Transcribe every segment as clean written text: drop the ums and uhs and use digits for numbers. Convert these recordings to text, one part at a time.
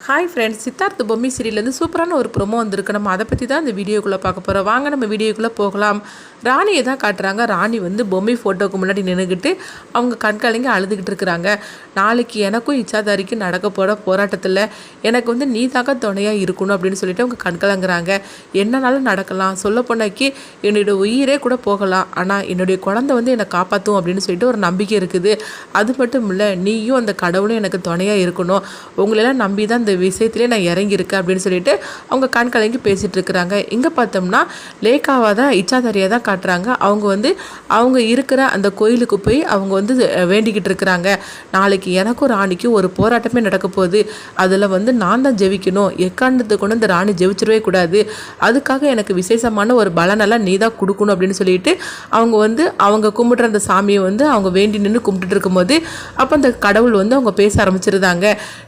Hi friends, Siddharth Bommi சீரியல்லேருந்து சூப்பரான ஒரு promo வந்திருக்கு. நம்ம அதை பற்றி தான் இந்த வீடியோக்குள்ளே பார்க்க போகிறோம். வாங்க நம்ம வீடியோக்குள்ளே போகலாம். ராணியை தான் காட்டுறாங்க. ராணி வந்து பொம்மி ஃபோட்டோவுக்கு முன்னாடி நின்றுக்கிட்டு அவங்க கண்காலிங்க அழுதுகிட்டு இருக்கிறாங்க. நாளைக்கு எனக்கும் இச்சாதாரிக்கும் நடக்க போகிற போராட்டத்தில் எனக்கு வந்து நீ தாக்க துணையாக இருக்கணும் அப்படின்னு சொல்லிட்டு அவங்க கண்கலங்குறாங்க. என்னன்னாலும் நடக்கலாம், சொல்ல போனாக்கி என்னுடைய உயிரே கூட போகலாம், ஆனால் என்னுடைய குழந்தை வந்து என்னை காப்பாற்றும் அப்படின்னு சொல்லிட்டு ஒரு நம்பிக்கை இருக்குது. அது மட்டும் இல்லை, நீயும் அந்த கடவுளும் எனக்கு துணையாக இருக்கணும். உங்களெல்லாம் நம்பி தான் இந்த விஷயத்திலே நான் இறங்கியிருக்கேன் அப்படின்னு சொல்லிட்டு அவங்க கண் கலங்கி பேசிகிட்டு இருக்கிறாங்க. இங்கே பார்த்தோம்னா லேக்காவாக தான் இச்சாதாரியாக தான் காட்டுறாங்க. அவங்க வந்து அவங்க இருக்கிற அந்த கோயிலுக்கு போய் அவங்க வந்து வேண்டிக்கிட்டு இருக்கிறாங்க. நாளைக்கு எனக்கும் ராணிக்கும் ஒரு போராட்டமே நடக்க போகுது. அதில் வந்து நான் தான் ஜெயிக்கணும். எக்காரணத்துக்கு கொண்டு இந்த ராணி ஜெயிச்சிடவே கூடாது. அதுக்காக எனக்கு விசேஷமான ஒரு பலனெல்லாம் நீ தான் கொடுக்கணும் அப்படின்னு சொல்லிட்டு அவங்க வந்து அவங்க கும்பிட்ற அந்த சாமியை வந்து அவங்க வேண்டி நின்று கும்பிட்டுட்டு இருக்கும்போது அப்போ அந்த கடவுள் வந்து அவங்க பேச ஆரம்பிச்சிருந்தாங்க.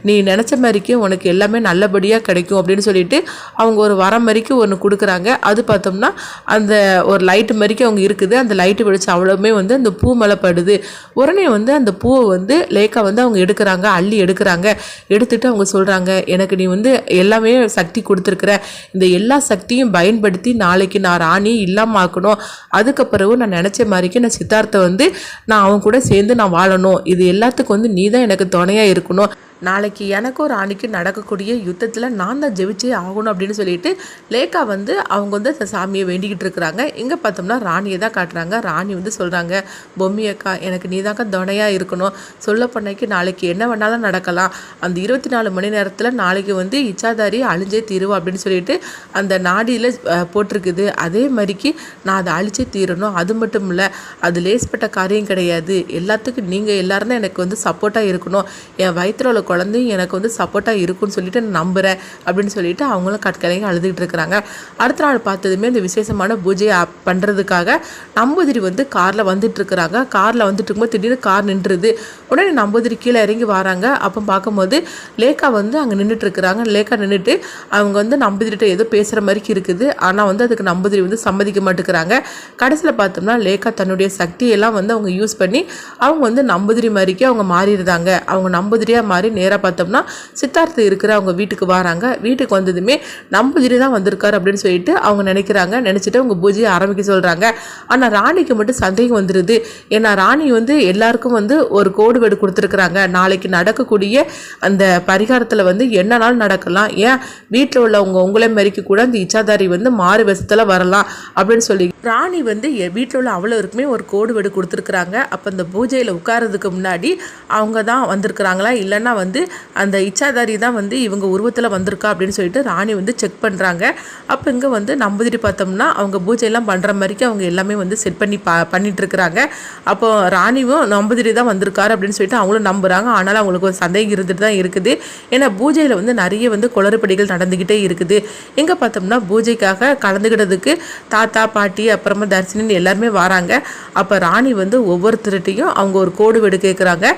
நீ நினச்ச மாதிரிக்கு உனக்கு எல்லாமே நல்லபடியாக கிடைக்கும் அப்படின்னு சொல்லிட்டு அவங்க ஒரு வரம் மாதிரிக்கு ஒன்று கொடுக்குறாங்க. அது பார்த்தோம்னா அந்த ஒரு லைட்டு மாதிரிக்கு அவங்க இருக்குது. அந்த லைட்டு வெடிச்சு அவ்வளவுமே வந்து அந்த பூ மேலே படுது. உடனே வந்து அந்த பூவை வந்து லேக்கா வந்து அவங்க எடுக்கிறாங்க, அள்ளி எடுக்கிறாங்க. எடுத்துட்டு அவங்க சொல்கிறாங்க, எனக்கு நீ வந்து எல்லாமே சக்தி கொடுத்துருக்குற, இந்த எல்லா சக்தியும் பயன்படுத்தி நாளைக்கு நான் ராணி இல்லாமல் ஆக்கணும். அதுக்கப்புறம் நான் நினச்ச மாதிரிக்கு நான் சித்தார்த்தை வந்து நான் அவங்க கூட சேர்ந்து நான் வாழணும். இது எல்லாத்துக்கும் வந்து நீ தான் எனக்கு துணையாக இருக்கணும். நாளைக்கு எனக்கும் ராணிக்கும் நடக்கக்கூடிய யுத்தத்தில் நான் தான் ஜெயிச்சே ஆகணும் அப்படின்னு சொல்லிட்டு லேக்கா வந்து அவங்க வந்து அந்த சாமியை வேண்டிக்கிட்டு இருக்கிறாங்க. இங்கே பார்த்தோம்னா ராணியை தான் காட்டுறாங்க. ராணி வந்து சொல்கிறாங்க, பொம்மி அக்கா எனக்கு நீ தாக்கா துணையாக இருக்கணும். சொல்ல பண்ணைக்கு நாளைக்கு என்ன வேணாலும் நடக்கலாம். அந்த 24 மணி நேரத்தில் நாளைக்கு வந்து இச்சாதாரி அழிஞ்சே தீருவோம் அப்படின்னு சொல்லிட்டு அந்த நாடியில் போட்டிருக்குது. அதே மாதிரிக்கு நான் அதை அழிச்சே தீரணும். அது மட்டும் இல்லை, அது லேஸ்பட்ட காரியம் கிடையாது. எல்லாத்துக்கும் நீங்கள் எல்லாரும் தான் எனக்கு வந்து சப்போர்ட்டாக இருக்கணும். என் வயிற்றுல உள்ள குழந்தையும் எனக்கு வந்து சப்போர்ட்டாக இருக்குன்னு சொல்லிட்டு நான் நம்புகிறேன் அப்படின்னு சொல்லிட்டு அவங்களும் கட்கலைங்க அழுதுகிட்டு இருக்கிறாங்க. அடுத்த நாள் பார்த்ததுமே இந்த விசேஷமான பூஜையை பண்ணுறதுக்காக நம்பூதிரி வந்து காரில் வந்துட்டு இருக்கிறாங்க. காரில் வந்துட்டு இருக்கும்போது திடீர்னு கார் நின்றுது. உடனே நம்பூதிரி கீழே இறங்கி வராங்க. அப்போ பார்க்கும்போது லேக்கா வந்து அங்கே நின்றுட்டு இருக்கிறாங்க. லேக்கா நின்றுட்டு அவங்க வந்து நம்பூதிரிட்ட ஏதோ பேசுகிற மாதிரி இருக்குது. ஆனால் வந்து அதுக்கு நம்பூதிரி வந்து சம்மதிக்க மாட்டேங்கிறாங்க. கடைசியில் பார்த்தோம்னா லேக்கா தன்னுடைய சக்தியெல்லாம் வந்து அவங்க யூஸ் பண்ணி அவங்க வந்து நம்பூதிரி மாதிரிக்கே அவங்க மாறிடுறாங்க. அவங்க நம்பூதிரியாக மாறி நேராக பார்த்தோம்னா சித்தார்த்து இருக்கிற அவங்க வீட்டுக்கு வராங்க. வீட்டுக்கு வந்ததுமே நம்பூதிரி தான் வந்திருக்காரு அப்படின்னு சொல்லிட்டு அவங்க நினைக்கிறாங்க. நினச்சிட்டு அவங்க பூஜையை ஆரம்பிக்க சொல்கிறாங்க. ஆனால் ராணிக்கு மட்டும் சந்தேகம் வந்துடுது. ஏன்னா ராணி வந்து எல்லாருக்கும் வந்து ஒரு கோடு வேடு கொடுத்துருக்குறாங்க. நாளைக்கு நடக்கக்கூடிய அந்த பரிகாரத்தில் வந்து என்னன்னாலும் நடக்கலாம். ஏன் வீட்டில் உள்ளவங்க உங்களை மாதிரிக்கு கூட அந்த இச்சாதாரி வந்து மாறு விஷத்தில் வரலாம் அப்படின்னு சொல்லி ராணி வந்து வீட்டில் உள்ள அவ்வளோருக்குமே ஒரு கோடு வேடு கொடுத்துருக்குறாங்க. அப்போ அந்த பூஜையில் உட்காரதுக்கு முன்னாடி அவங்க தான் வந்திருக்கிறாங்களா இல்லைன்னா வந்து அந்த இச்சாதாரி தான் வந்து இவங்க உருவத்தில் வந்திருக்கா அப்படின்னு சொல்லிட்டு ராணி வந்து செக் பண்ணுறாங்க. அப்போ இங்கே வந்து நம்பூதிரி பார்த்தோம்னா அவங்க பூஜையெல்லாம் பண்ணுற மாதிரிக்கு அவங்க எல்லாமே வந்து செட் பண்ணி பண்ணிட்டு இருக்கிறாங்க. அப்போ ராணியும் நம்பூதிரி தான் வந்திருக்காரு அப்படின்னு சொல்லிட்டு அவங்களும் நம்புகிறாங்க. ஆனாலும் அவங்களுக்கு ஒரு சந்தேகம் இருந்துட்டு தான் இருக்குது. ஏன்னா பூஜையில் வந்து நிறைய வந்து குளறுபடிகள் நடந்துக்கிட்டே இருக்குது. எங்கே பார்த்தோம்னா பூஜைக்காக கலந்துக்கிட்டதுக்கு தாத்தா பாட்டி அப்புறமா தர்சினின்னு எல்லாருமே வராங்க. அப்போ ராணி வந்து ஒவ்வொருத்தருட்டையும் அவங்க ஒரு கோடு வேடு கேட்குறாங்க.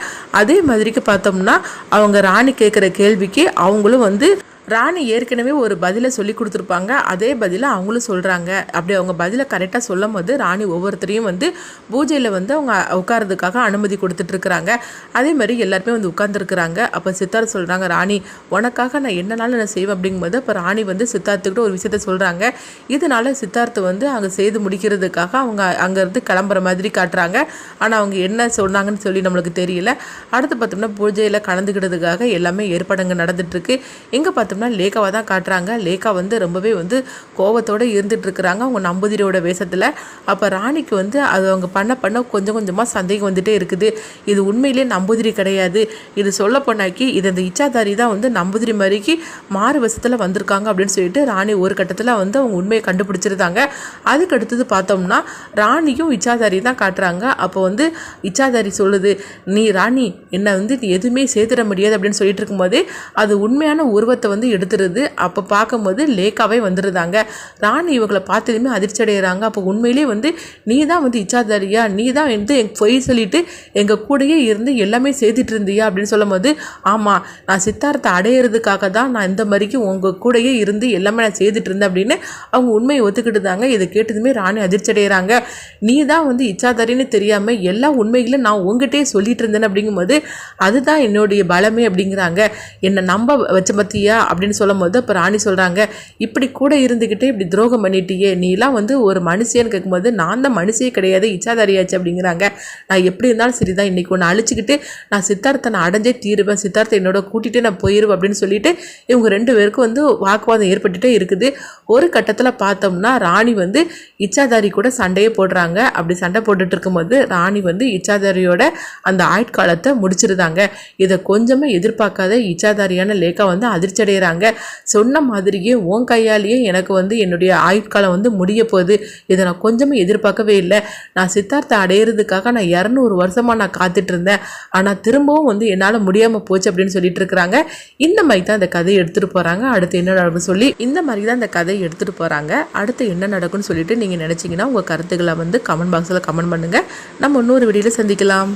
அதே மாதிரிக்கு பார்த்தோம்னா அவங்க ராணி கேட்குற கேள்விக்கு அவங்களும் வந்து ராணி ஏற்கனவே ஒரு பதிலை சொல்லி கொடுத்துருப்பாங்க. அதே பதிலை அவங்களும் சொல்கிறாங்க. அப்படி அவங்க பதிலை கரெக்டாக சொல்லும் போது ராணி ஒவ்வொருத்தரையும் வந்து பூஜையில் வந்து அவங்க உட்காரதுக்காக அனுமதி கொடுத்துட்ருக்குறாங்க. அதே மாதிரி எல்லாருமே வந்து உட்காந்துருக்குறாங்க. அப்போ சித்தார்த் சொல்கிறாங்க, ராணி உனக்காக நான் என்னனாலும் நான் செய்வேன் அப்படிங்கும்போது அப்போ ராணி வந்து சித்தார்த்துக்கிட்ட ஒரு விஷயத்த சொல்கிறாங்க. இதனால் சித்தார்த்து வந்து அங்கே செய்து முடிக்கிறதுக்காக அவங்க அங்கேருந்து கிளம்புற மாதிரி காட்டுறாங்க. ஆனால் அவங்க என்ன சொன்னாங்கன்னு சொல்லி நம்மளுக்கு தெரியல. அடுத்து பார்த்தோம்னா பூஜையில் கலந்துக்கிட்டதுக்காக எல்லாமே ஏற்பாடுங்க நடந்துகிட்ருக்கு. எங்கே பார்த்தோம்னா லேக்காவை தான் காட்டுறாங்க. லேக்கா வந்து ரொம்பவே வந்து கோபத்தோடு இருந்துட்டு இருக்கிறாங்க அவங்க நம்பூதிரியோட வேஷத்தில். அப்போ ராணிக்கு வந்து அது அவங்க பண்ண கொஞ்சம் கொஞ்சமாக சந்தேகம் வந்துட்டே இருக்குது. இது உண்மையிலே நம்பூதிரி கிடையாது. இது சொல்ல போனாக்கி இது அந்த இச்சாதாரி தான் வந்து நம்பூதிரி மாதிரிக்கு மாறு வேஷத்தில் வந்திருக்காங்க அப்படின்னு சொல்லிட்டு ராணி ஒரு கட்டத்தில் வந்து அவங்க உண்மையை கண்டுபிடிச்சிருந்தாங்க. அதுக்கு அடுத்தது பார்த்தோம்னா ராணியும் இச்சாதாரி தான் காட்டுறாங்க. அப்போ வந்து இச்சாதாரி சொல்லுது, நீ ராணி என்னை வந்து நீ எதுவுமே சேர்த்துட முடியாது அப்படின்னு சொல்லிட்டு இருக்கும்போதே அது உண்மையான உருவத்தை வந்து வந்து எடுத்துருது. அப்போ பார்க்கும்போது லேக்காவே வந்துடுதாங்க. ராணி இவங்களை பார்த்ததுமே அதிர்ச்சி அடைகிறாங்க. அப்போ உண்மையிலேயே வந்து நீ தான் வந்து இச்சாதாரியா, நீ தான் வந்து பொய் சொல்லிட்டு எங்கள் கூடயே இருந்து எல்லாமே செய்துட்டு இருந்தியா அப்படின்னு சொல்லும்போது, ஆமாம் நான் சித்தார்த்தை அடையிறதுக்காக தான் நான் இந்த மாதிரிக்கு உங்கள் கூடயே இருந்து எல்லாமே நான் செய்துட்டு இருந்தேன் அப்படின்னு அவங்க உண்மையை ஒத்துக்கிட்டுதாங்க. இதை கேட்டதுமே ராணி அதிர்ச்சி அடைகிறாங்க. நீ தான் வந்து இச்சாதாரின்னு தெரியாமல் எல்லா உண்மைகளும் நான் உங்ககிட்டே சொல்லிட்டு இருந்தேன் அப்படிங்கும்போது அதுதான் என்னுடைய பலமே அப்படிங்கிறாங்க. என்னை நம்ப வச்ச பத்தியா அப்படின்னு சொல்லும் போது அப்போ ராணி சொல்கிறாங்க, இப்படி கூட இருந்துக்கிட்டே இப்படி துரோகம் பண்ணிட்டியே, நீலாம் வந்து ஒரு மனுஷியன்னு கேட்கும்போது நான் தான் மனுஷியே கிடையாது இச்சாதாரியாச்சு அப்படிங்கிறாங்க. நான் எப்படி இருந்தாலும் சரிதான், இன்றைக்கி ஒன்று அழிச்சிக்கிட்டு நான் சித்தார்த்தை நான் அடைஞ்சே தீருவேன், சித்தார்த்தை என்னோட கூட்டிகிட்டு நான் போயிடுவேன் அப்படின்னு சொல்லிட்டு இவங்க 2 பேருக்கும் வந்து வாக்குவாதம் ஏற்பட்டுகிட்டே இருக்குது. ஒரு கட்டத்தில் பார்த்தோம்னா ராணி வந்து இச்சாதாரி கூட சண்டையே போடுறாங்க. அப்படி சண்டை போட்டுட்டு இருக்கும்போது ராணி வந்து இச்சாதாரியோட அந்த ஆயுட்காலத்தை முடிச்சிருந்தாங்க. இதை கொஞ்சமே எதிர்பார்க்காத இச்சாதாரியான லேக்கா வந்து அதிர்ச்சி அடைகிறாங்க. சொன்ன மாதிரியே உன் கையாலேயே எனக்கு வந்து என்னுடைய ஆயுட்காலம் வந்து முடிய போகுது, இதை நான் கொஞ்சமே எதிர்பார்க்கவே இல்லை. நான் சித்தார்த்தை அடையிறதுக்காக நான் 200 வருஷமாக நான் காத்துட்டு இருந்தேன், ஆனால் திரும்பவும் வந்து என்னால் முடியாமல் போச்சு அப்படின்னு சொல்லிட்டு இருக்கிறாங்க. இந்த மாதிரி தான் இந்த கதையை எடுத்துகிட்டு போகிறாங்க. அடுத்து என்ன நடக்கும் சொல்லி இந்த மாதிரி தான் இந்த கதையை எடுத்துகிட்டு போகிறாங்க. அடுத்து என்ன நடக்கும்னு சொல்லிட்டு நீங்கள் நினச்சிங்கன்னா உங்கள் கருத்துக்களை வந்து கமெண்ட் பாக்ஸில் கமெண்ட் பண்ணுங்கள். நம்ம இன்னொரு வீடியோவில் சந்திக்கலாம்.